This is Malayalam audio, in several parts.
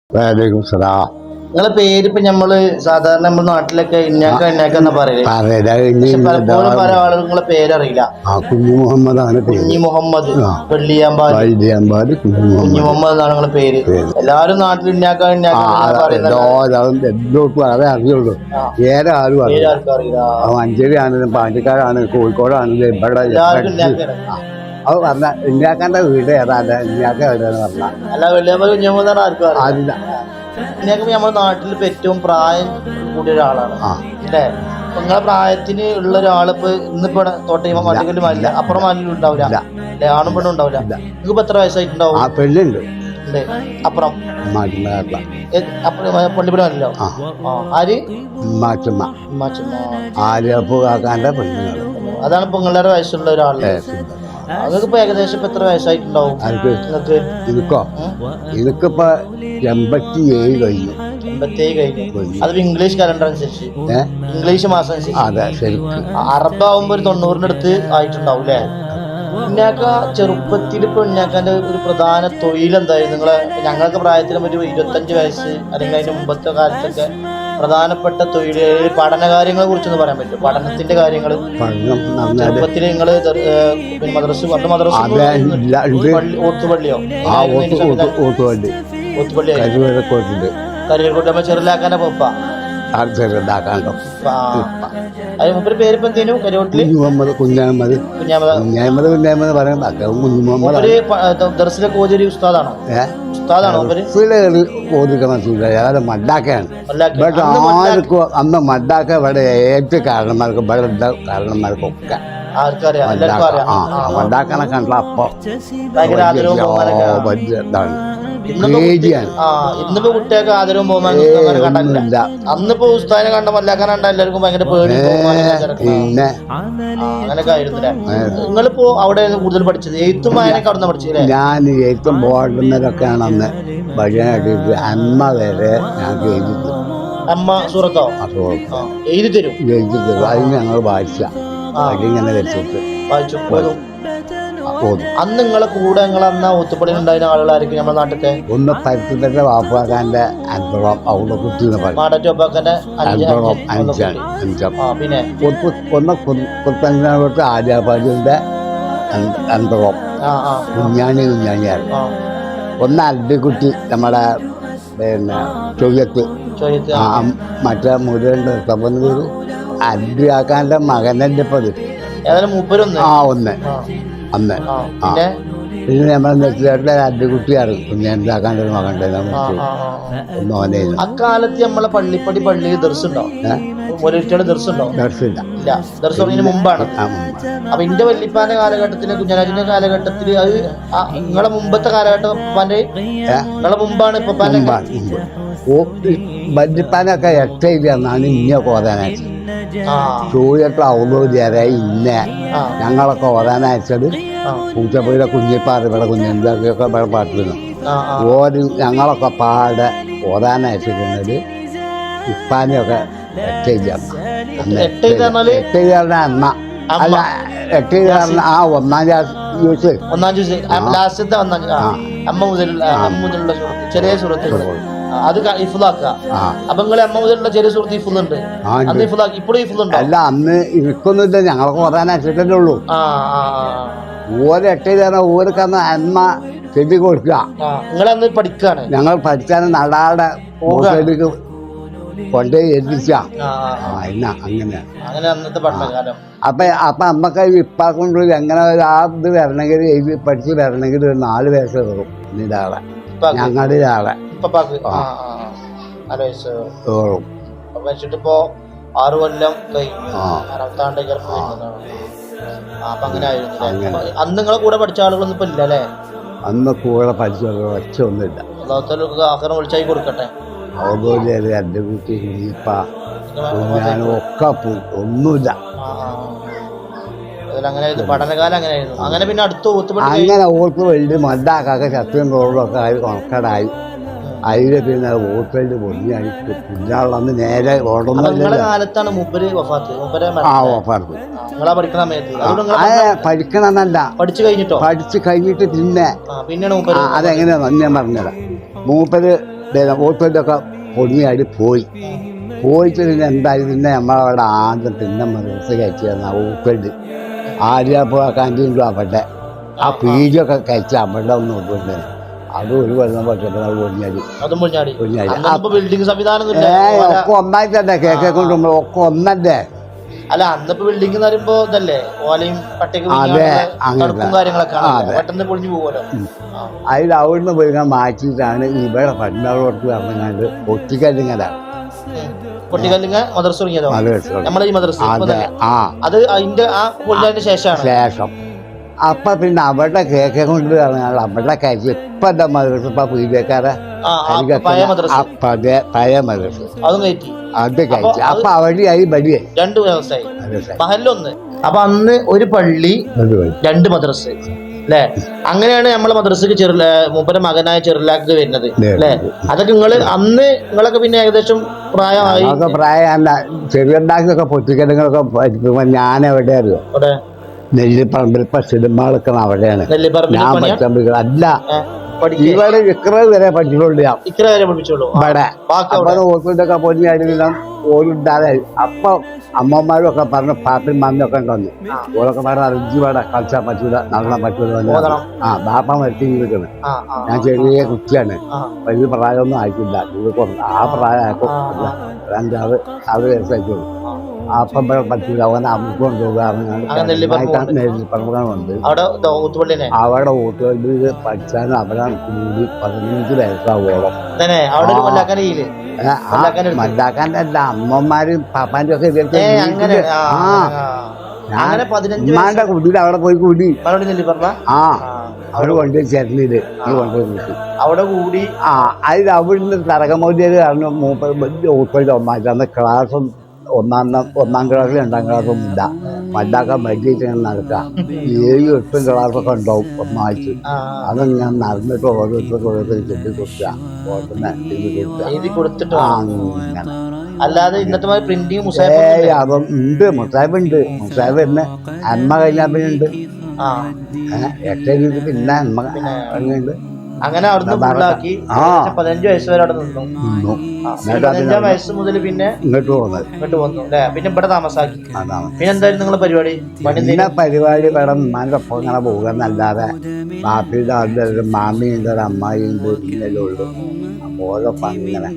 വലൈക്കും സലാം. നിങ്ങളെ പേര് ഇപ്പൊ നമ്മള് സാധാരണ നമ്മുടെ നാട്ടിലൊക്കെ ഇന്നാക്കെന്നാ പറയുന്നത്. പലപ്പോഴും പല ആളുകൾ നിങ്ങളെ പേരറിയില്ല. കുഞ്ഞു മുഹമ്മദാണ്. കുഞ്ഞി മുഹമ്മദ്, വെള്ളിയാമ്പാട് കുഞ്ഞി മുഹമ്മദ് എന്നാണ് നിങ്ങളെ പേര്. എല്ലാരും നാട്ടിൽ ഇന്നാക്ക എല്ലാവർക്കും അതേ അറിയുള്ളൂ. വേറെ ആരും അറിയില്ല. മഞ്ചേരിയാണെങ്കിലും പാണ്ടിക്കാരാണെങ്കിലും കോഴിക്കോടാണെങ്കിലും ഇവിടെ അത് പറഞ്ഞ ഇന്നാക്കാന്റെ വീട് ഏതാണ്ട് ഇന്നാക്ക എവിടെയെന്ന് പറഞ്ഞ അല്ല വെള്ളിയാമ്പാട് കുഞ്ഞി മുഹമ്മദാണ് ആർക്കും അറിയില്ല. ഇന്നാക്ക നമ്മുടെ നാട്ടിൽ ഇപ്പൊ ഏറ്റവും പ്രായം കൂടിയ ഒരാളാണ് അല്ലേ? നിങ്ങളെ പ്രായത്തിന് ഉള്ള ഒരാളിപ്പോ ഇന്നിപ്പോ തോട്ടയും മണ്ണിക്കലും അല്ല അപ്പുറം മണ്ണിലും ഉണ്ടാവില്ല അല്ലെ? ആണും പെണ്ണും ഉണ്ടാവില്ല. നിങ്ങൾക്ക് ഇപ്പൊ എത്ര വയസ്സായിട്ടുണ്ടാവും? പെണ്ണുണ്ട് അപ്പുറം പള്ളിപ്പുരം അല്ലല്ലോ. ആര്? ആര്യപ്പൂക്കാക്കാന്റെ പെണ്ണുങ്ങൾ. അതാണ് ഇപ്പൊ നിങ്ങളുടെ വയസ്സുള്ള ഒരാള്. നിങ്ങൾക്ക് ഇപ്പൊ ഏകദേശം ഇപ്പൊ എത്ര വയസ്സായിട്ടുണ്ടാവും? എനിക്കോ? എനിക്കിപ്പോ 87 കഴിഞ്ഞു. 87 കഴിഞ്ഞു. അത് ഇംഗ്ലീഷ് കലണ്ടർ അനുസരിച്ച്, ഇംഗ്ലീഷ് മാസം അനുസരിച്ച്. അതെ, ശരിക്കും അറബാവുമ്പോ ഒരു 90-ന്റെ അടുത്ത് ആയിട്ടുണ്ടാവും അല്ലേ? ഇന്നാക്ക ചെറുപ്പത്തിൽ ഇപ്പൊ ഇന്നാക്കാന്റെ ഒരു പ്രധാന തൊഴിൽ എന്തായിരുന്നു? നിങ്ങളെ ഞങ്ങൾക്ക് പ്രായത്തിലും ഒരു 25 വയസ്സ് അല്ലെങ്കിൽ അതിന്റെ മുമ്പത്തെ കാലത്തൊക്കെ പ്രധാനപ്പെട്ട തൊഴിൽ പഠനകാര്യങ്ങളെ കുറിച്ചൊന്ന് പറയാൻ പറ്റും? പഠനത്തിന്റെ കാര്യങ്ങൾ ചെറുപ്പത്തിൽ നിങ്ങള് മദ്രസ ഓത്തുപള്ളിയോ? കരിയർക്കോട്ട് നമ്മ ചെറുലാക്കാന്റെ പോപ്പ പേരിപ്പോ എന്തേനു? ദർസിലെ കോജരി ഉസ്താദാണോ? ആർക്കും അന്ന് മഡാക്ക ഇവിടെ ഏറ്റവും കാരണന്മാർക്കും ഇവിടെ കാരണന്മാർക്കൊക്കെ മഡാക്കനെ കണ്ട അപ്പൊ ഇതാണ്. ഇന്നിപ്പോ കുട്ടികൾക്ക് ആദരവും ബഹുമാനം കണ്ടില്ല. അന്നിപ്പോ ഉസ്താദിനെ കണ്ട മല്ലാക്കാനുണ്ട എല്ലാവർക്കും ഭയങ്കര പേടി അങ്ങനൊക്കെ ആയിരുന്നില്ല. നിങ്ങളിപ്പോ അവിടെ കൂടുതൽ പഠിച്ചത് എഴുത്തും വായനൊക്കെ അവിടെ പഠിച്ചില്ലേ? ഞാൻ എഴുത്തും ബോർഡുന്നതൊക്കെയാണ് അന്ന് ഭജനായിട്ട് അമ്മ വരെ ഞങ്ങൾക്ക് എഴുതി തരും. അമ്മ സൂറത്തോ എഴുതി തരും? എഴുതി തരും. അതിന് ഞങ്ങൾ വായിച്ച ഇങ്ങനെ വെച്ചിട്ട് വായിച്ചു. അന്ന് നിങ്ങളെ കൂടെ നിങ്ങൾ അന്ന് ഒത്തുപടി ഉണ്ടായിരുന്ന ആളുകളായിരിക്കും നമ്മുടെ നാട്ടിലത്തെ? ഒന്ന് പരുത്തിന്റെ വാപ്പാക്കാന്റെ അനുഭവം അവിടെ കുട്ടിന്ന് മാടറ്റോപ്പാക്കാന്റെ പിന്നെ ഒന്ന് കുത്തഞ്ചാട്ട് ആര്യാപാടിന്റെ അനുഭവം കുഞ്ഞാണിയായിരുന്നു. ഒന്ന് അല്ലിക്കുട്ടി നമ്മുടെ പിന്നെ ചൊയ്യത്ത് മറ്റേ മുരുകന്റെ സംബന്ധം അല്ലിയാക്കാന്റെ മകനന്റെ പതി ഒന്ന് അന്ന്. പിന്നെ നമ്മളെ നെറ്റിലേട്ടിലെ അല്ലിക്കുട്ടിയാണ് കുഞ്ഞാണ്ടാക്കാൻ്റെ ഒരു മകൻ്റെ മോനെ. അക്കാലത്ത് നമ്മളെ പള്ളിയിൽ ദർസുണ്ടോ? ദർസില്ല മുമ്പാണ്. അപ്പൊ എന്റെ വല്യപ്പാന്റെ കാലഘട്ടത്തില് കുഞ്ഞരാജിന്റെ കാലഘട്ടത്തില് അത് നിങ്ങളെ മുമ്പത്തെ കാലഘട്ടം നിങ്ങളെ മുമ്പാണ് ഇപ്പാന്റെ വല്യപ്പാനൊക്കെ എട്ടയിലാണ് ഇന്നൊക്കെ ഓതാനായിട്ട് ചൂഴട്ട് ഔദ്യോഗിക ഇന്ന ഞങ്ങളൊക്കെ ഓതാനയച്ചത് പൂച്ചപ്പുഴ കുഞ്ഞിപ്പാറ ഇവിടെ കുഞ്ഞിന്തൊക്കെ ഇവിടെ പാട്ടിരുന്നു. ഓര് ഞങ്ങളൊക്കെ പാടെ ഓതാനയച്ചിരുന്നത് ഇപ്പാനെയൊക്കെ എട്ടയിലാണ് അമ്മ. അല്ല എട്ടയിലാണ് ആ ഒന്നാം ജ്യൂസ് ലാസ്റ്റത്തെ അമ്മ മുതലുള്ള ചെറിയ സുഹൃത്തുക്കൾ അത് ഇഫുലാക്കുക. അപ്പൊ നിങ്ങളെ അമ്മ മുതലുള്ള ചെറിയ സുഹൃത്ത് ഇഫുലുണ്ട്. അന്ന് ഇഫുലാക്കി ഇപ്പോഴും ഇഫുലുണ്ടോ? അല്ല, അന്ന് ഇരിക്കൊന്നുമില്ല. ഞങ്ങളൊക്കെ ഓതാനയച്ചിട്ടല്ലേ ഉള്ളൂ. ഓരെട്ടയിലാണ് ഓർക്കന്ന് അമ്മ ചെടി കൊടുക്കുക. നിങ്ങളന്ന് പഠിക്കാണ്? ഞങ്ങൾ പഠിച്ചാൽ നടാടെ കൊണ്ടേ എത്തിച്ച അങ്ങനെ അന്നത്തെ പഠനകാലം. അപ്പൊ അമ്മക്ക് ഇപ്പാക്കൊണ്ട് എങ്ങനെ ആ ഇത് വരണമെങ്കിൽ എഴുതി പഠിച്ച് വരണമെങ്കിൽ ഒരു 4 വയസ്സ് കയറും. ഇതാളെ ഞങ്ങളുടെ ആളെ വെച്ചിട്ടിപ്പോ 6 കൊല്ലം കഴിഞ്ഞു. 6ാമത്തെ അപ്പൊ അങ്ങനെ ആയിരുന്നു. അന്ന് നിങ്ങളെ കൂടെ പഠിച്ച ആളുകളൊന്നും ഇപ്പൊ ഇല്ല അല്ലേ? അന്ന് കൂടെ പഠിച്ച ഒന്നുമില്ല. ആഹാരം വിളിച്ചായി കൊടുക്കട്ടെ. എൻ്റെ കുട്ടി ഒക്കെ പോയി. ഒന്നുമില്ല. അങ്ങനെ പഠനകാലം അങ്ങനെയായിരുന്നു. അങ്ങനെ പിന്നെ അടുത്ത ഊത്തുപള്ളി അങ്ങനെ ഊത്ത് വലിയ മല്ലാക്കാക്ക ശത്രും റോഡൊക്കെ ആയി കൊണക്കടായി. അതിൽ പിന്നെ ഊത്തല് പൊന്നിയായി കുഞ്ഞാളന്ന് നേരെ നിങ്ങളെ കാലത്താണ് മൂപ്പര് വഫാത്ത്. നിങ്ങളാ പഠിക്കുന്ന സമയത്ത് പഠിക്കണമെന്നല്ല, പഠിച്ചു കഴിഞ്ഞിട്ടോ? പഠിച്ചു കഴിഞ്ഞിട്ട് പിന്നെയാണ് അതെങ്ങനെയാന്ന് ഞാൻ പറഞ്ഞുതരാം. മൂപ്പര് ഊത്തലൊക്കെ പൊന്നിയാടി പോയിട്ട് പിന്നെ എന്തായാലും പിന്നെ നമ്മളവിടെ ആദ്യം പിന്നെ മദ്രസ കയറ്റി തന്ന ഊപ്പല് ആര്യാപ്പോ കാന്റീനിലും അവിടെ ആ പീടിയൊക്കെ കഴിച്ച അവിടെ ഒന്ന് നോക്കിണ്ട്. അത് ഒരു കൊല്ലം പൊന്നിയാടി ഒക്കെ ഒന്നായിട്ടല്ലേ കേക്കെ കൊണ്ട് ഒക്കെ ഒന്നല്ലേ. അല്ല അന്നിപ്പോ ബിൽഡിംഗ് എന്ന് പറയുമ്പോ ഇതല്ലേ ഓലയും പട്ടയ്ക്ക് പെട്ടെന്ന് പൊളിഞ്ഞു പോകല്ലോ. അതിൽ അവിടുന്ന് പോയി മാറ്റിയിട്ടാണ് ഇവിടെ പണ്ടാളോടത്ത് പറഞ്ഞാണ്ട് പൊട്ടിക്കല്ലിങ്ങലാണ്. പൊട്ടിക്കല്ലിങ്ങ മദ്രസ തുടങ്ങിയതോ? നമ്മളെ ഈ മദ്രസ അത് അതിന്റെ ആ പൊളിഞ്ഞതിന് ശേഷം അപ്പൊ പിന്നെ അവിടെ കേക്കെ കൊണ്ട് പറഞ്ഞാൽ അവിടെ കഴിച്ച് ഇപ്പൊ എന്താ മദ്രസ ഇപ്പൊ പീഡിയക്കാരെ പഴയ മദ്രസ അത് കഴിച്ചു. അപ്പൊ അവിടെയായി ബടിയായി 2 വ്യവസായി മഹല്ലൊന്ന്. അപ്പൊ അന്ന് ഒരു പള്ളി 2 മദ്രസ അല്ലേ? അങ്ങനെയാണ് നമ്മളെ മദ്രസക്ക് മൂപ്പരെ മകനായ ചെറുലാക്ക് വരുന്നത് അല്ലേ? അതൊക്കെ അന്ന് നിങ്ങളൊക്കെ പിന്നെ ഏകദേശം പ്രായമായി. ചെറിയുണ്ടാക്കിയൊക്കെ പൊട്ടിക്കലങ്ങളൊക്കെ പഠിക്കുമ്പോ ഞാൻ എവിടെ അറിയോ? നെല്ലിപ്പറമ്പിൽ സിനിമകളൊക്കെ അവിടെയാണ് ഞാൻ പഠിച്ചത്. അല്ല ഇവിടെ ഇക്ര വരെ പഠിച്ചിട്ടുണ്ട് ഞാൻ. ഇവിടെ അപ്പൊ ഓർക്കൊക്കെ പൊന്നിയായിരുന്നില്ല ഓരുണ്ടാതെ. അപ്പൊ അമ്മമാരൊക്കെ പറഞ്ഞ പാപ്പിൻ മമ്മയൊക്കെ ഉണ്ടെന്ന് ഓരൊക്കെ പറഞ്ഞ അറിഞ്ഞു വേടെ കളിച്ചാൻ പറ്റൂല, നടന്നാൻ പറ്റൂല. ബാപ്പ മരിച്ചു നിൽക്കുന്നത്. ഞാൻ ചെറിയ കുട്ടിയാണ്, വലിയ പ്രായമൊന്നും ആയിട്ടില്ല. ആ പ്രായമായപ്പോ 5-6 വയസ്സായിട്ടുള്ളൂ. അപ്പം പറ്റൂല, അവൻ അമ്മക്ക് കൊണ്ടുപോകാറുണ്ട്. അവിടെ ഊത്തുപള്ളിയിൽ പഠിച്ചാലും അവരാണ് കൂടി 15 വയസ്സാവോളം. മല്ലാക്കാൻ്റെ അല്ല, അമ്മമാരും പാപ്പാൻ്റെ ഒക്കെ ഉമ്മാന്റെ കുടിയിൽ അവിടെ പോയി കൂടി. അവിടെ കൊണ്ടുപോയി ചേർന്നില് അവിടെ കൂടി. അതിൽ അവിടുന്ന് തറകമോദിയത് കാരണം വലിയ ഊത്തുപള്ളി ഒന്നായിട്ടാണ്. ക്ലാസ്സും ഒന്നാം ക്ലാസ് 2ാം ക്ലാസ്സും ഇല്ല. മല്ലാക്കാൻ വൈകിട്ട് നടക്കാം. 7-8 ക്ലാസ്സൊക്കെ ഉണ്ടാവും ഒന്നാഴ്ച. അത് ഞാൻ നടന്നിട്ട് ഓരോരുത്തർക്ക് കൊടുത്തിട്ട് അല്ലാതെ ഇന്നത്തെ പ്രിന്റിങ് അതും ഉണ്ട്. മുസാബുണ്ട്. മുസാബ് തന്നെ അമ്മ കഴിഞ്ഞാൽ പിന്നെ ഉണ്ട്. 8 പിന്നെ അമ്മ ഉണ്ട്. അങ്ങനെ അവിടുന്ന് ഫുള്ളാക്കി 15 വയസ്സ് വരെ അവിടെ നിന്നു. 15-ാം വയസ്സ് മുതൽ പിന്നെ ഇങ്ങോട്ട് വന്നു അല്ലെ? പിന്നെ ഇവിടെ താമസാക്കി. പിന്നെ എന്തായാലും നിങ്ങളെ പരിപാടി? പരിപാടി ഇവിടെ ഉമ്മാൻ്റെ ഒപ്പം ഇങ്ങനെ പോകുന്നല്ലാതെ ബാപ്പിയുടെ അവിടെ ഒരു മാമിയുണ്ട്, ഒരു അമ്മായിയുണ്ട്, ഇന്നലെ ഉള്ളു. ഓരോപ്പം ഇങ്ങനെ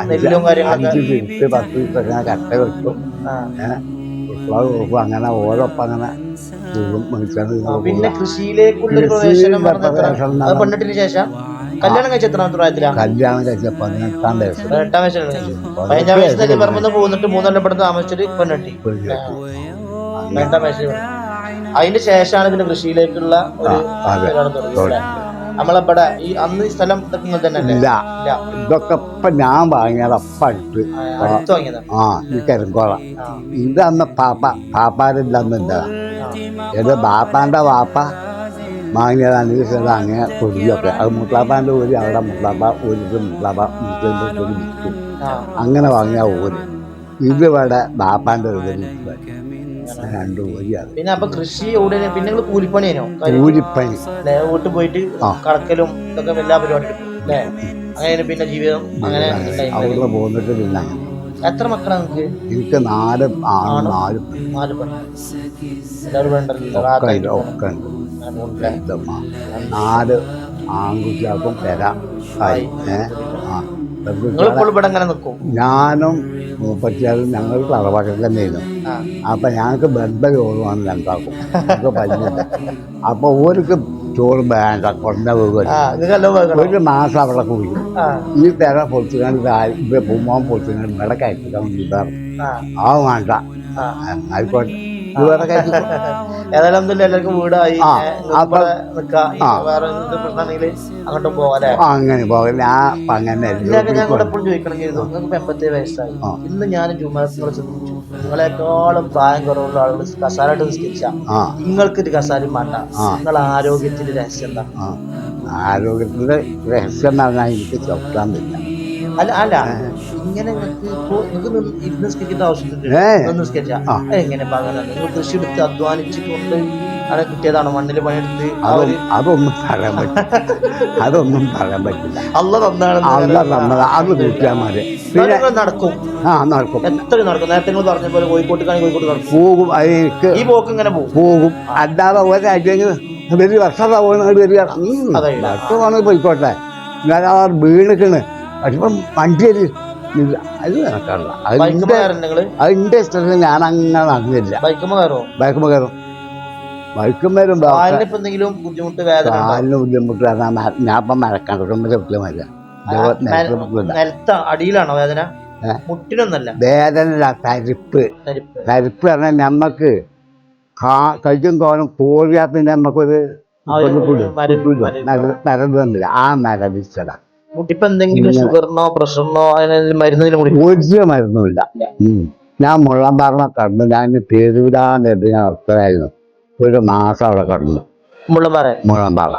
5 ദിവസം 10 ദിവസം കട്ട വെക്കും. അങ്ങനെ ഓരോപ്പം അങ്ങനെ പിന്നെ കൃഷിയിലേക്കുള്ള പ്രവേശനം പെണ്ണിട്ടിന് ശേഷം കല്യാണം കഴിച്ച എത്രാമത്തെ പ്രായത്തിലാണ്? കല്യാണം കഴിച്ച 18-ാം വയസ്സ്. 18-ാം വയസ്സിലാണ്. 15-ാം വയസ്സിൽ പറമ്പ് പോന്നിട്ട് 3 കൊല്ലം പെടുത്ത് താമസിച്ചിട്ട് പെണ്ണിട്ടി 18-ാം വയസ്സിൽ. അതിന് ശേഷമാണ് പിന്നെ കൃഷിയിലേക്കുള്ള ഒരു നമ്മളിവിടെ ഈ അന്ന് ഈ സ്ഥലം തന്നെ ഇതൊക്കെ ഇപ്പൊ ഞാൻ വാങ്ങിയത് അപ്പടുത്ത്. ഈ കരിങ്കോള ഇത് അന്ന് പാപ്പാരില്ലെന്നില്ല. ഇത് ബാപ്പാന്റെ വാപ്പ വാങ്ങിയതാണ്. ഈ സ്ഥലം അങ്ങനെ പൊടിയൊക്കെ അത് മുത്താപ്പാന്റെ ഊരി അവിടെ മുത്താപ്പ ഊരിട്ട് മുത്താപ്പ വിൽക്കും. അങ്ങനെ വാങ്ങിയ ഊര്. ഇത് ഇവിടെ ബാപ്പാന്റെ ഊരി 2 ഊരിയാണ്. പിന്നെ അപ്പൊ കൃഷി പിന്നെ കൂലിപ്പണിയോ? കൂലിപ്പണി വീട്ടിൽ പോയിട്ട് കടക്കലും ഇതൊക്കെ എല്ലാ പരിപാടിയും അല്ലേ? അങ്ങനെ പിന്നെ ജീവിതം അങ്ങനെ അവിടെ പോന്നിട്ട് പിന്നെ. എത്ര മക്കളാണ് നിങ്ങൾക്ക്? എനിക്ക് 4 ആണും 4 4 ആൺകുട്ടികൾക്കും പെര. ഞാനും 36 ഞങ്ങൾ തറവാട്ടിൽ തന്നെയായിരുന്നു. അപ്പൊ ഞങ്ങൾക്ക് ബന്ധം ചോറുമാണ് രണ്ടാക്കും. പല്ലില്ല. അപ്പൊ ഓർക്ക് ചോറ് വേണ്ട, കൊണ്ട ഒരു മാസം അവിടെ കൂടി. ഈ പെര പൊളിച്ചുകൊണ്ട് പൂമാൻ പൊളിച്ചുകൊണ്ട് ഇവിടെ കയറ്റിക്കാൻ വേണ്ടി ആ വേണ്ട ആയിക്കോട്ടെ ഏതായാലും എല്ലാവർക്കും വീടായി ആ, അപ്പൊ നിക്കാം വേറെ പ്രശ്നമാണെങ്കിൽ അങ്ങോട്ടും പോകാല്ലേ അങ്ങനെ പോകാം. ഞാൻ അങ്ങനെ ഞാൻ കൂടെ എപ്പോഴും ചോദിക്കണമെങ്കിൽ നിങ്ങൾക്ക് 87 വയസ്സായി. ഇന്ന് ഞാൻ ജുമാഅത്തിനോട് ശ്രദ്ധിച്ചു, നിങ്ങളെക്കാളും പ്രായം കുറവുള്ള ആളുകൾ കസാരട്ട് നിസ്കരിച്ച നിങ്ങൾക്ക് ഒരു കസാരയും വേണ്ട. നിങ്ങളെ ആരോഗ്യത്തിന്റെ രഹസ്യം എന്താ? ആരോഗ്യത്തിന്റെ രഹസ്യം എന്ന് പറഞ്ഞാൽ എനിക്ക് ചവിട്ടാൻ പറ്റില്ല. അല്ല ഇങ്ങനെ നിങ്ങൾക്ക് നിസ്കരിക്കേണ്ട ആവശ്യമില്ല. എങ്ങനെ നിങ്ങൾ കൃഷി എടുത്ത് അധ്വാനിച്ചിട്ടുണ്ട് അവിടെ കിട്ടിയതാണോ? മണ്ണിൽ പണിയെടുത്ത് അതൊന്നും പറയാൻ പറ്റില്ല. അതൊന്നും പറയാൻ പറ്റില്ല. അല്ല തന്നാണ് അത് കൂട്ടിയാൽ മതി. പിന്നെ നടക്കും. നടക്കും. എത്ര നടക്കും? നേരത്തെ നിങ്ങൾ പറഞ്ഞ പോലെ കോഴിക്കോട്ട് നടക്കും. പോകും. എനിക്ക് ഈ പോക്ക് ഇങ്ങനെ പോകും. അല്ലാതെ ഒരാഴ്ച വലിയ വർഷം വരിക പോയിക്കോട്ടെ. ഞാൻ ആ വീണിക്കണ്. പക്ഷെ വണ്ടി അത് കണക്കാണല്ലോ. അതിന്റെ ഇഷ്ടത്തിന് ഞാൻ അങ്ങനെ നടന്നില്ല. ബൈക്കുമ്പോ കയറും. ബൈക്കും വരുമ്പോ എന്തെങ്കിലും ബുദ്ധിമുട്ട് കാലിന് ബുദ്ധിമുട്ട് ഞാൻ ഇപ്പം മഴക്കാണ്ടില്ല. അടിയിലാണോ വേദന? മുട്ടിനൊന്നല്ല വേദന. തരിപ്പ് പറഞ്ഞാൽ നമ്മക്ക് കഴിക്കും കോലും കോഴിയാ പിന്നെ നമ്മക്കൊരു മരത് തന്നില്ല. ആ മരവിച്ചട ഇപ്പൊ എന്തെങ്കിലും ഷുഗറിനോ പ്രഷറിനോ ഒരു മരുന്നുമില്ല. ഞാൻ മുള്ളൻ പറഞ്ഞ കടന്നു. ഞാൻ പേരൂരാൻ്റെ ഞാൻ അർത്ഥമായിരുന്നു. ഒരു മാസം അവിടെ കടന്നു മുള്ളൻപാറ.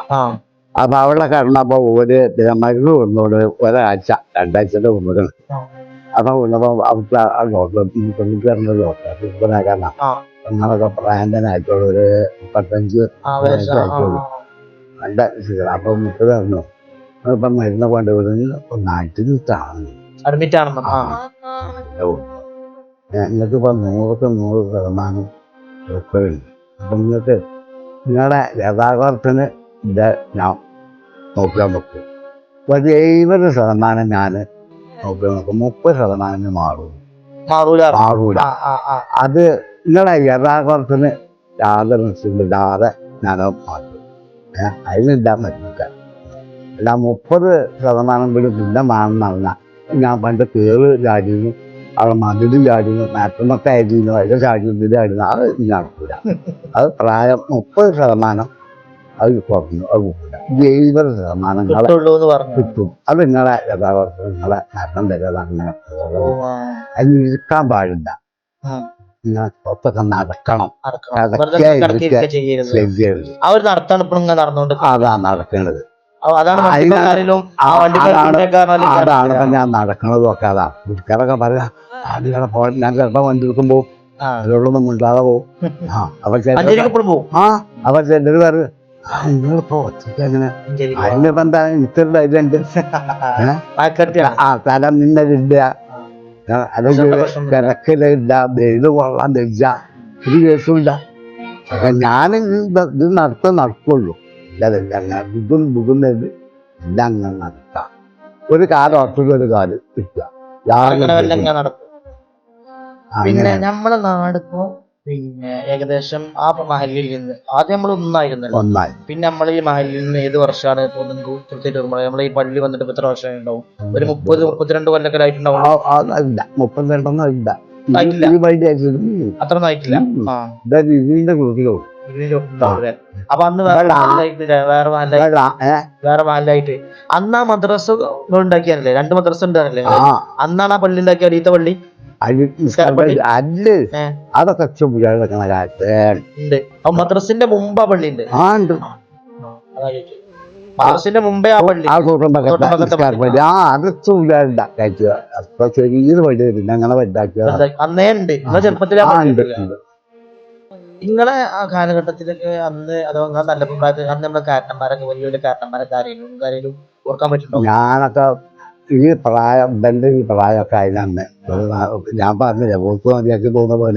അപ്പൊ അവിടെ കടന്നപ്പോ ഒരു മരുന്ന് കൊണ്ടോട് ഒരാഴ്ച 2 ആഴ്ചയുടെ കൊണ്ടുവരണം. അപ്പൊ കൊണ്ടപ്പോ അവിടുത്തെ കാരണം നമ്മളൊക്കെ പ്രായന്തനായിട്ടുള്ള ഒരു 35 വയസ്സായിട്ടുള്ളൂ. നല്ല അപ്പൊ 30 തന്നു. ഇപ്പൊ മരുന്ന് കൊണ്ടുവിടുന്ന ഒന്നാഴ്ച അഡ്മിറ്റ് ആണെന്ന്. നിങ്ങൾക്കിപ്പോ 100% ഉറപ്പുണ്ട്. അപ്പൊ നിങ്ങൾക്ക് നിങ്ങളുടെ യഥാർത്ഥത്തിന് ഞാൻ നോക്കാൻ നോക്കും. ഒരു 70% ഞാൻ നോക്കി നോക്കും. 30% മാറൂല. അത് നിങ്ങളെ യഥാർത്ഥത്തിന് യാതൊരു നിശ്ചയമില്ലാതെ ഞാനോ മാറ്റും. അതിനെല്ലാം മരുന്നിക്കാൻ അല്ല 30% പോലും പിന്നെ മാറണമെന്ന് പറഞ്ഞാൽ ഞാൻ പണ്ട് കേള് ചാടിയിരുന്നു, അവിടെ മതിൽ ചാടിയിരുന്നു, മാറ്റമൊക്കെ ആയിരുന്നു, അതിൻ്റെ ചാടിയിരുന്നു. അത് നടക്കില്ല. അത് പ്രായം 30% അത് കുറഞ്ഞു. അത് കൂടില്ല. 70% കിട്ടും. അത് നിങ്ങളെ യഥാർത്ഥം നിങ്ങളെ മരണം തരാതെ അങ്ങനെ അതിന് ഇരിക്കാൻ പാടില്ല. നിങ്ങൾ പുറത്തൊക്കെ നടക്കണം. അതാ നടക്കേണ്ടത്. അതാണ് ഞാൻ നടക്കണതും ഒക്കെ. അതാ വീട്ടുകാരൊക്കെ പറയാ ഞാൻ ചിലപ്പോ വണ്ടി എടുക്കുമ്പോ അതിലൊന്നും മിണ്ടാതെ പോകും. അവർ ചിലർ പറയും നിങ്ങളിപ്പോ ഒറ്റയ്ക്ക് അങ്ങനെ അതിനിപ്പോ എന്താ ഇത്ര ഇതുണ്ട്. സ്ഥലം നിന്നതില്ല, തിരക്കിലില്ല, വെയിൽ കൊള്ളാൻ ധരിച്ച ഒരു കേസുമില്ല. ഞാൻ ഇത് നടക്കുള്ളൂ. ഇതും ബുദ്ധിമുട്ട് എല്ലാം അങ്ങനെ നടത്താം. ഒരു കാലം ഒറ്റയ്ക്ക് ഒരു കാല് കിട്ടുക. പിന്നെ നമ്മളെ നാടിപ്പോ പിന്നെ ഏകദേശം ആ മഹലിൽ നിന്ന് ആദ്യം നമ്മൾ ഒന്നായിരുന്നല്ലോ. പിന്നെ നമ്മൾ ഈ മഹലിൽ നിന്ന് ഏത് വർഷമാണ് കൃത്യമായിട്ട് നമ്മൾ ഈ പള്ളി വന്നിട്ട് എത്ര വർഷം ഉണ്ടാവും? ഒരു 30-32 കൊല്ലൊക്കെ ആയിട്ടുണ്ടാവും. 32 ഇല്ല, അത്ര ആയിട്ടില്ല. അപ്പൊ അന്ന് വേറെ മഹലായിട്ട് അന്ന് ആ മദ്രസ ഉണ്ടാക്കിയാണല്ലേ? 2 മദ്രസ ഉണ്ടാണല്ലേ? അന്നാണ് ആ പള്ളി ഉണ്ടാക്കിയ അടിയത്തെ പള്ളി. അതൊക്കെ മദ്രസിന്റെ മുമ്പ് ആ പള്ളി ഉണ്ട്. മദ്രസിന്റെ മുമ്പേ ആ പള്ളി ചെറിയൊരു പള്ളി ഞങ്ങളെ വലുതാക്കിയത് അന്നേ ഉണ്ട്. ചെറുപ്പത്തിലെ നിങ്ങളെ ആ കാലഘട്ടത്തിലൊക്കെ അന്ന് അഥവാ നല്ല പ്രായത്തിൽ അന്ന് നമ്മളെ കാരണന്മാരൊക്കെ വലിയ വലിയ കാരണന്മാരൊക്കെ ആരെങ്കിലും ഓർക്കാൻ പറ്റുന്നുണ്ടോ? ഞാനൊക്കെ ഈ പ്രായം എൻ്റെ ഈ പ്രായമൊക്കെ അതിനന്ന് ഞാൻ പറഞ്ഞില്ലേ മതിയാക്കി പോകുന്ന പോലെ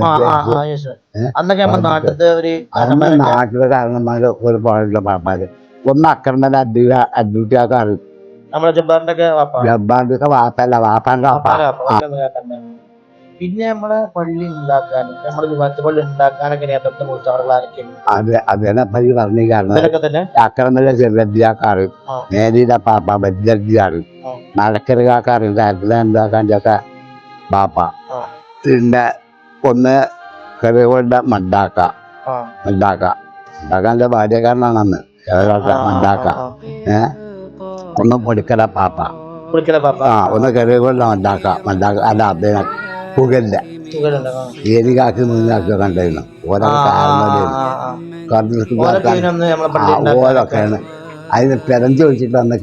നാട്ടിലെ കാരണന്മാര് ഒരുപാടുള്ള പാപ്പാര്. ഒന്ന് അക്രമന്റെ അഡ്യൂട്ടിയാക്കാറ് ജബ്ബാറിന്റെ ഒക്കെ വാപ്പല്ല, വാപ്പാന്റെ വാപ്പ. പിന്നെ നമ്മളെ പള്ളി ഉണ്ടാക്കാൻ പള്ളി ഉണ്ടാക്കാനൊക്കെ നേതൃത്വം കൊടുത്ത ആളുകളാരൊക്കെയാണ്? അതിനെ പറ്റി പറഞ്ഞു. കാരണം അക്രമന്റെ ചെറുതാക്കാറ്, നേരിയുടെ പാപ്പ ബജ്ജാറ്, മലക്കരകാക്കാറ്, എന്താക്കാൻ്റെ ഒക്കെ പാപ്പ. പിന്നെ ഒന്ന് കറികളുടെ മണ്ടാക്ക ആ മണ്ടാക്ക മണ്ടാക്കാൻ്റെ ഭാര്യക്കാരനാണ് അന്ന് മണ്ടാക്ക ഒന്ന് പൊടിക്കല പാപ്പ കുളിക്കല പാപ്പ ഒന്ന് കറികളുടെ മണ്ടാക്ക അല്ല അദ്ദേഹം പുകല്ല ഏരികാക്കി മുന്നാക്കി കണ്ടിരുന്നു ഓരോ ഓരോക്കെയാണ് അതിന് പിറഞ്ചു വെച്ചിട്ട് അന്ന്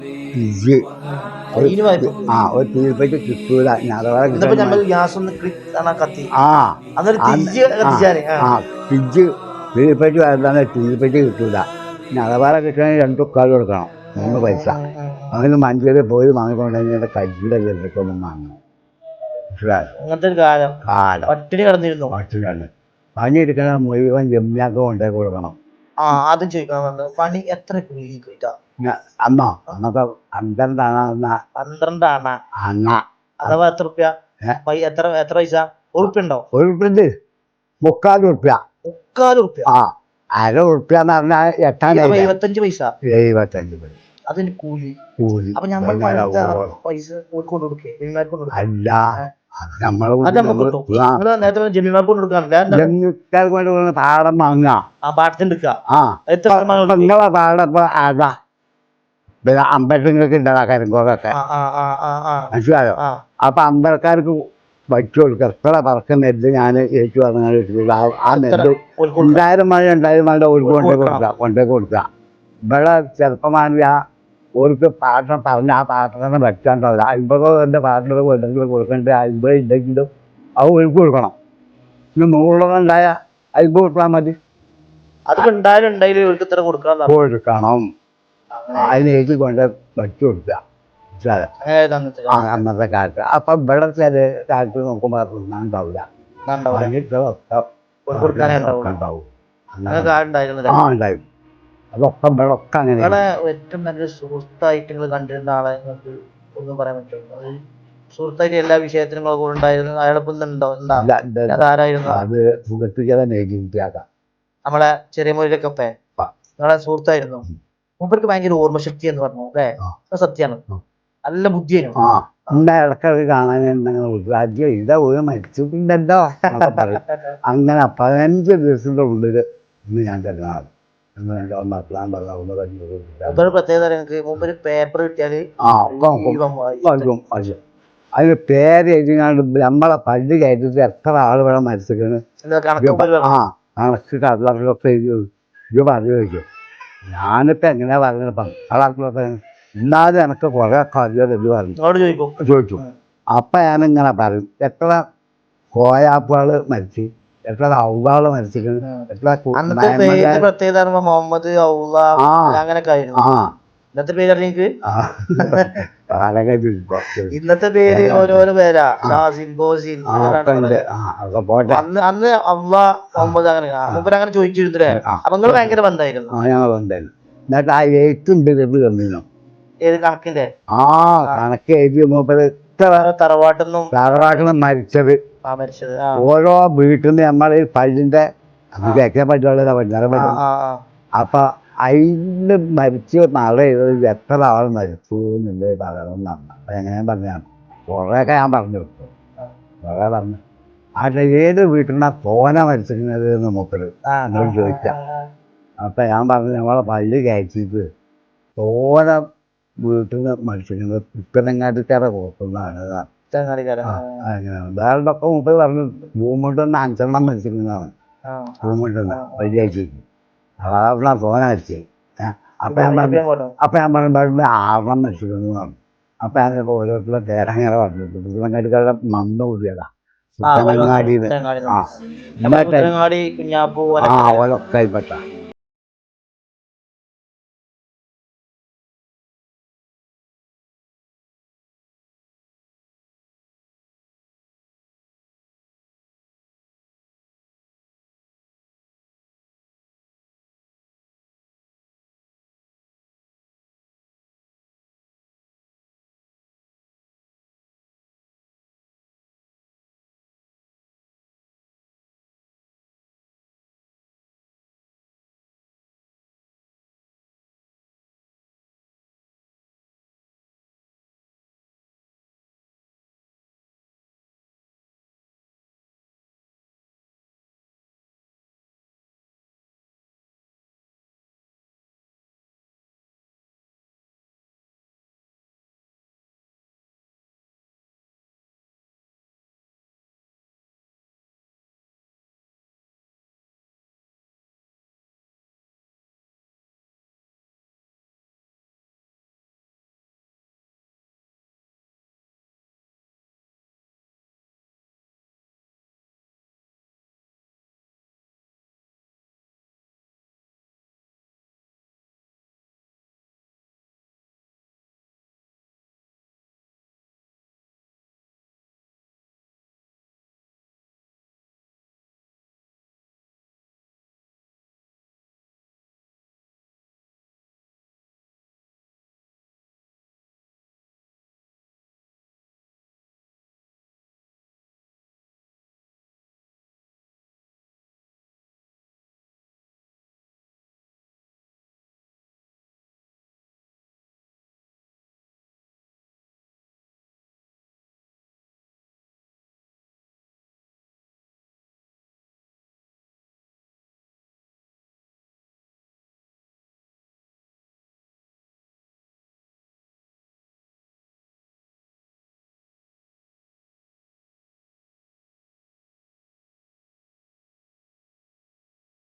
തിരിച്ച് അതിന് വായ്പ ഒരു തീർപ്പറ്റ് കിട്ടൂല ഞാറവാറ ഇന്നിപ്പോ നമ്മൾ ഗ്യാസ് ഒന്ന് കത്തി ആ അന്നൊരു തിരിച്ച് കത്തിച്ചാല് തിരിച്ച് തീർപ്പറ്റ് വരുന്ന തീർപ്പറ്റ് കിട്ടൂല ഞാറവാറ കിട്ടണമെങ്കിൽ 2 ഉക്കാൽ കൊടുക്കണം 3 പൈസ അങ്ങനെ മഞ്ചേരി പോയി വാങ്ങിക്കൊണ്ടെങ്കിൽ കയ്യുടെ ചെറുക്കൊന്നും വാങ്ങണം അങ്ങനത്തെ ഒരു കാലം പട്ടിണി കിടന്നിരുന്നു പണിയെടുക്കണ മുഴുവൻ ജമ്മിയാക്ക് കൊണ്ടേ കൊടുക്കണം ആദ്യം ചോദിക്കാൻ പണി എത്ര അന്നോ അന്നൊക്കെ 12 ആണ അന്ന അഥവാ എത്ര റുപ്യ എത്ര പൈസ ഉറുപ്പ്യുണ്ടോ 1 ഉറുപ്പ്യ 3/4 ഉറുപ്പ്യ റുപ്യ അര ഉറുപ്പ്യ എന്ന് പറഞ്ഞാൽ 75 പൈസ 75 പൈസ അതിന് കൂലി കൂലി അപ്പൊ നമ്മൾ പൈസ കൊടുക്കേ അല്ല പാടം വാങ്ങുക നിങ്ങളെ പാടം ഇപ്പൊ അതാ പിന്നെ അമ്പലങ്ങൾക്ക് ഉണ്ടാകാം കരിങ്കോകൊക്കെ മനസ്സിലായോ അപ്പൊ അമ്പലക്കാർക്ക് വച്ചു കൊടുക്കുക എത്ര പറക്ക നെല്ല് ഞാൻ ഏറ്റു പറഞ്ഞാൽ ആ നെല്ല് 1000 മഴ 2000 മഴ ഒരു കൊണ്ടേ കൊടുക്കുക ഇവിടെ ചെറുപ്പമാനവി ഓർക്ക് പാട്ടം പറഞ്ഞ് ആ പാട്ടത്തിനെ വെച്ചാണ്ടാവില്ല 50 എൻ്റെ പാട്ടത്തിൽ കൊണ്ടെങ്കിൽ കൊടുക്കേണ്ട 50 ഉണ്ടെങ്കിലും അത് ഒഴുക്ക് കൊടുക്കണം ഇനി 100 ഉണ്ടായ 50 കൊടുത്താൽ മതി കൊടുക്കണം അതിന് എഴുതി കൊണ്ട് വെച്ചു കൊടുക്കുക അന്നത്തെ കാലത്ത് അപ്പം ഇവിടെ ചില കാലത്ത് നോക്കുമ്പോൾ ഉണ്ടാവില്ല ഉണ്ടാവും ഉണ്ടാവും അതൊക്കെ ഇവിടൊക്കെ അങ്ങനെ ഏറ്റവും നല്ലൊരു സുഹൃത്തായിട്ട് നിങ്ങൾ കണ്ടിരുന്ന ആളെ നിങ്ങൾക്ക് ഒന്നും പറയാൻ പറ്റുമോ സുഹൃത്തായിട്ട് എല്ലാ വിഷയത്തിനും കൂടെ ഉണ്ടായിരുന്നു അയാളൊപ്പം ഉണ്ടോ ആരായിരുന്നു അത് സുഹൃത്തുക്കളെ നമ്മളെ ചെറിയ മൊഴിയിലൊക്കെ നിങ്ങളെ സുഹൃത്തായിരുന്നു മൂപ്പർക്ക് ഭയങ്കര ഓർമ്മശക്തി എന്ന് പറഞ്ഞു അല്ലേ സത്യമാണ് നല്ല ബുദ്ധിയായിരുന്നു ഇടയ്ക്കൊക്കെ കാണാൻ രാജ്യം ഇതാ ഒരു മരിച്ചിട്ടുണ്ടല്ലോ അങ്ങനെ 15 ദിവസത്തിന്റെ ഉള്ളില് ഇന്ന് ഞാൻ തരുന്നതാണ് പേപ്പർ കിട്ടിയാല് അതിന് പേര് എഴുതിങ്ങാണ്ട് നമ്മളെ പല്ല് കയറ്റിട്ട് എത്ര ആള് വേണം മരിച്ചിരിക്കുന്നത് കണക്ക് കടലൊക്കെ ഇത് പറഞ്ഞു വയ്ക്കും ഞാനിപ്പോ എങ്ങനെയാ പറഞ്ഞത് പങ്കാളാക്കളൊക്കെ എന്നാലും എനിക്ക് കുറെ കാര്യങ്ങൾ ഇത് പറഞ്ഞു ചോദിച്ചു അപ്പൊ ഞാനിങ്ങനെ പറയും എത്ര കോയാപ്പുകള് മരിച്ചു എത്ര ഔവാള് മരിച്ചിരിക്കുന്നത് എത്ര മുഹമ്മദ് ഇന്നത്തെ പേര് അറിയിക്ക് ഇന്നത്തെ പേര് ഓരോരോ പേരാ അന്ന് മുഹമ്മദ് അങ്ങനെ ചോദിച്ചിരുന്നില്ലേ അപ്പൊ നിങ്ങൾ ഭയങ്കര ബന്ധമായിരുന്നു എന്നിട്ട് ആ എഴുത്തുണ്ട് തന്നിരുന്നു ഏത് കണക്കിന്റെ കണക്ക് എഴുതി മൂപ്പര് തറവാട്ടിൽ മരിച്ചത് ഓരോ വീട്ടിൽ നിന്ന് നമ്മളെ ഈ പള്ളിന്റെ കേൾക്കാൻ പറ്റുള്ള അപ്പൊ അതിന് മരിച്ച് മഴ ചെയ്തത് എത്ര ആൾ മരിച്ചു എന്നുള്ളത് പറയണമെന്നാണ് അപ്പൊ എങ്ങനെ പറഞ്ഞാണ് കുറേയൊക്കെ ഞാൻ പറഞ്ഞു കൊടുത്തു കുറേ പറഞ്ഞു പക്ഷെ ഏത് വീട്ടിൽ നിന്നാ തോന മരിച്ചിരുന്നത് എന്ന് മൂപ്പര് എന്നോട് ചോദിച്ചാ അപ്പൊ ഞാൻ പറഞ്ഞു നമ്മളെ പള്ളി കയറ്റിയിട്ട് തോന വീട്ടിൽ നിന്ന് മരിച്ചിരുന്നത് ഇപ്പനെങ്ങാട്ടിക്കാരെ പുറത്തുനിന്നാണ് അങ്ങനെയാണ് വേറെ മൂപ്പര് പറഞ്ഞു ഭൂമിട്ടൊന്ന് 5 എണ്ണം മരിച്ചിരുന്നതാണ് ഭൂമിട്ടൊന്ന് വലിയ അതാണ് തോന മരിച്ചത് അപ്പൊ ഞാൻ പറഞ്ഞു 6 എണ്ണം മരിച്ചിരുന്നു പറഞ്ഞു അപ്പൊ ഞാൻ ഓരോരുത്തരുടെ പേരങ്ങനെ പറഞ്ഞു ഇപ്പനെങ്ങാട്ടിക്കാരുടെ മന്ദ കൂടിയതാ കുഞ്ഞാപ്പൂ ഓലൊക്കെ ആയിപ്പെട്ട